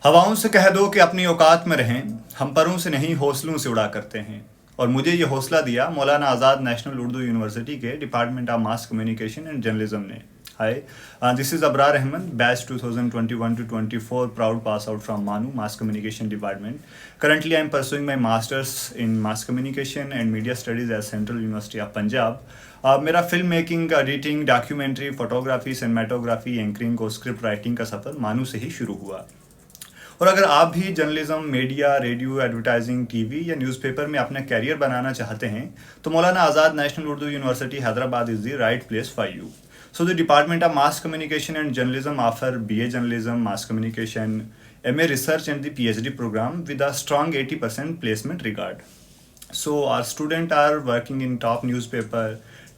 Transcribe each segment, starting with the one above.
हवाओं से कह दो कि अपनी औकात में रहें, हम परों से नहीं हौसलों से उड़ा करते हैं। और मुझे ये हौसला दिया मौलाना आज़ाद नेशनल उर्दू यूनिवर्सिटी के department of mass communication and journalism ने। Hi, this is Abrar Ahmed, batch 2021 to 24, proud pass out from MANUU, Mass Communication Department. Currently, I am pursuing my Masters in Mass Communication and Media Studies at Central University of Punjab. मेरा film making, editing, documentary, photography, cinematography, anchoring और script writing का सफ़र मानू से ही शुरू हुआ। और अगर आप भी journalism, media, radio, advertising, TV या न्यूज़पेपर में अपना कैरियर बनाना चाहते हैं तो Maulana Azad national Urdu university Hyderabad is the right place for you. So the Department of Mass Communication and Journalism offer BA Journalism, Mass Communication, MA Research and the Ph.D program with a strong 80% placement regard. So our students are working in top newspaper,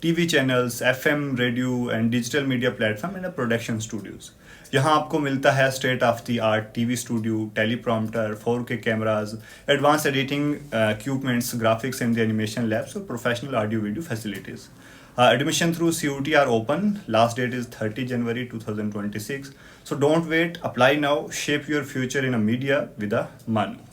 TV channels, FM, radio and digital media platform and production studios. यहाँ आपको मिलता है state of the art TV studio, teleprompter, 4K cameras, advanced editing equipments, graphics and the animation labs और professional audio video facilities. Admission through CUT are open. Last date is 30 January 2026. So don't wait. Apply now. Shape your future in a media with a MANUU.